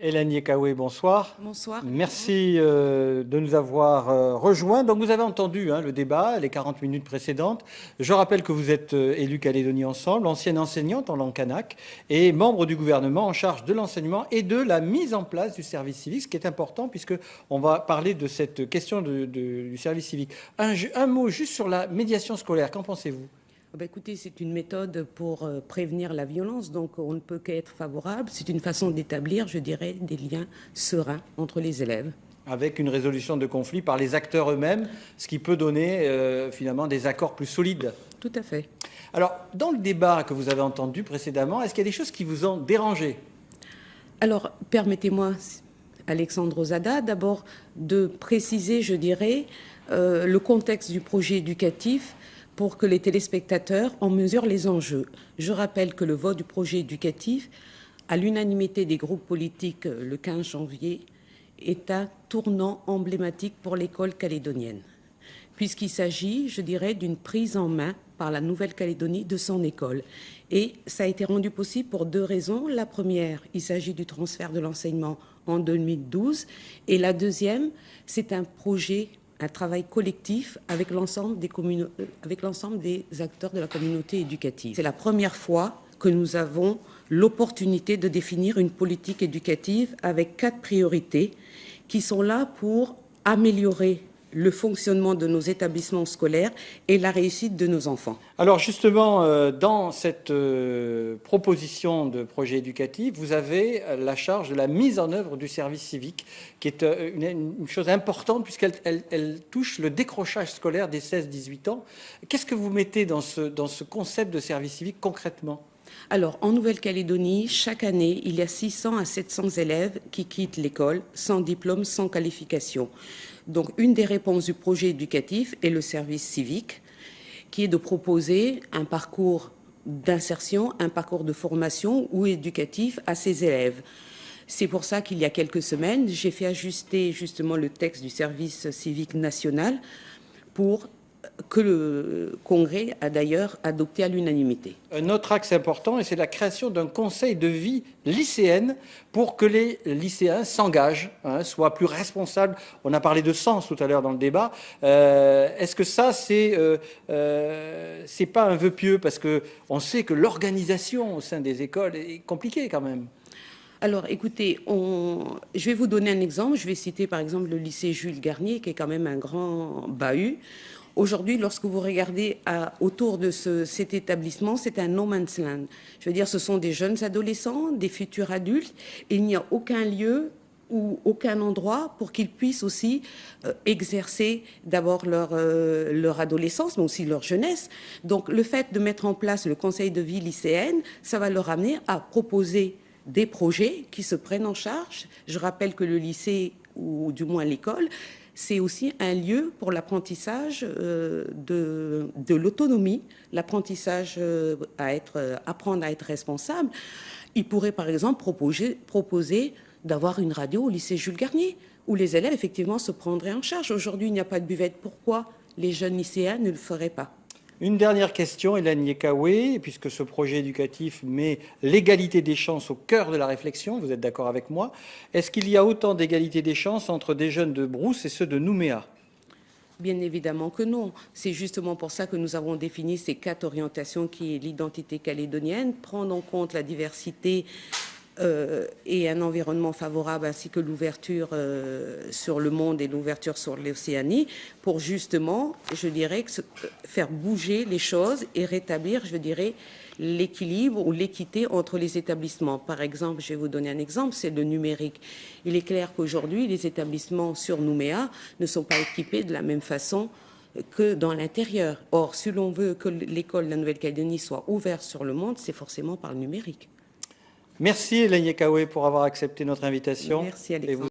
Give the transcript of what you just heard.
Hélène Yekawe, bonsoir. Bonsoir. Merci de nous avoir rejoints. Donc vous avez entendu le débat, les 40 minutes précédentes. Je rappelle que vous êtes élue Calédonie Ensemble, ancienne enseignante en langue kanak et membre du gouvernement en charge de l'enseignement et de la mise en place du service civique, ce qui est important puisqu'on va parler de cette question du service civique. Un mot juste sur la médiation scolaire, qu'en pensez-vous ? Écoutez, c'est une méthode pour prévenir la violence, donc on ne peut qu'être favorable. C'est une façon d'établir, je dirais, des liens sereins entre les élèves. Avec une résolution de conflits par les acteurs eux-mêmes, ce qui peut donner finalement des accords plus solides. Tout à fait. Alors, dans le débat que vous avez entendu précédemment, est-ce qu'il y a des choses qui vous ont dérangé ? Alors, permettez-moi, Alexandre Ozada, d'abord de préciser, je dirais, le contexte du projet éducatif pour que les téléspectateurs en mesurent les enjeux. Je rappelle que le vote du projet éducatif, à l'unanimité des groupes politiques le 15 janvier, est un tournant emblématique pour l'école calédonienne, puisqu'il s'agit, je dirais, d'une prise en main par la Nouvelle-Calédonie de son école. Et ça a été rendu possible pour deux raisons. La première, il s'agit du transfert de l'enseignement en 2012. Et la deuxième, c'est un projet, un travail collectif avec l'ensemble des acteurs de la communauté éducative. C'est la première fois que nous avons l'opportunité de définir une politique éducative avec 4 priorités qui sont là pour améliorer le fonctionnement de nos établissements scolaires et la réussite de nos enfants. Alors justement, dans cette proposition de projet éducatif, vous avez la charge de la mise en œuvre du service civique, qui est une chose importante puisqu'elle touche le décrochage scolaire des 16-18 ans. Qu'est-ce que vous mettez dans ce concept de service civique concrètement ? Alors, en Nouvelle-Calédonie, chaque année, il y a 600 à 700 élèves qui quittent l'école sans diplôme, sans qualification. Donc, une des réponses du projet éducatif est le service civique, qui est de proposer un parcours d'insertion, un parcours de formation ou éducatif à ces élèves. C'est pour ça qu'il y a quelques semaines, j'ai fait ajuster justement le texte du service civique national pour que le Congrès a d'ailleurs adopté à l'unanimité. Un autre axe important, et c'est la création d'un conseil de vie lycéenne pour que les lycéens s'engagent, soient plus responsables. On a parlé de sens tout à l'heure dans le débat. Est-ce que ça, c'est pas un vœu pieux ? Parce qu'on sait que l'organisation au sein des écoles est compliquée quand même. Alors, écoutez, je vais vous donner un exemple. Je vais citer par exemple le lycée Jules Garnier, qui est quand même un grand bahut. Aujourd'hui, lorsque vous regardez autour de cet établissement, c'est un no man's land. Je veux dire, ce sont des jeunes adolescents, des futurs adultes. Il n'y a aucun lieu ou aucun endroit pour qu'ils puissent aussi exercer d'abord leur adolescence, mais aussi leur jeunesse. Donc, le fait de mettre en place le conseil de vie lycéenne, ça va leur amener à proposer des projets qui se prennent en charge. Je rappelle que le lycée, ou du moins l'école, c'est aussi un lieu pour l'apprentissage de l'autonomie, l'apprentissage apprendre à être responsable. Il pourrait par exemple proposer d'avoir une radio au lycée Jules Garnier, où les élèves effectivement se prendraient en charge. Aujourd'hui, il n'y a pas de buvette. Pourquoi les jeunes lycéens ne le feraient pas ? Une dernière question, Hélène Yekawe, puisque ce projet éducatif met l'égalité des chances au cœur de la réflexion, vous êtes d'accord avec moi. Est-ce qu'il y a autant d'égalité des chances entre des jeunes de Brousse et ceux de Nouméa ? Bien évidemment que non. C'est justement pour ça que nous avons défini ces 4 orientations qui est l'identité calédonienne, prendre en compte la diversité et un environnement favorable ainsi que l'ouverture sur le monde et l'ouverture sur l'Océanie pour justement, je dirais, faire bouger les choses et rétablir, je dirais, l'équilibre ou l'équité entre les établissements. Par exemple, je vais vous donner un exemple, c'est le numérique. Il est clair qu'aujourd'hui, les établissements sur Nouméa ne sont pas équipés de la même façon que dans l'intérieur. Or, si l'on veut que l'école de la Nouvelle-Calédonie soit ouverte sur le monde, c'est forcément par le numérique. Merci Hélène Yekawe pour avoir accepté notre invitation. Merci Alexandre.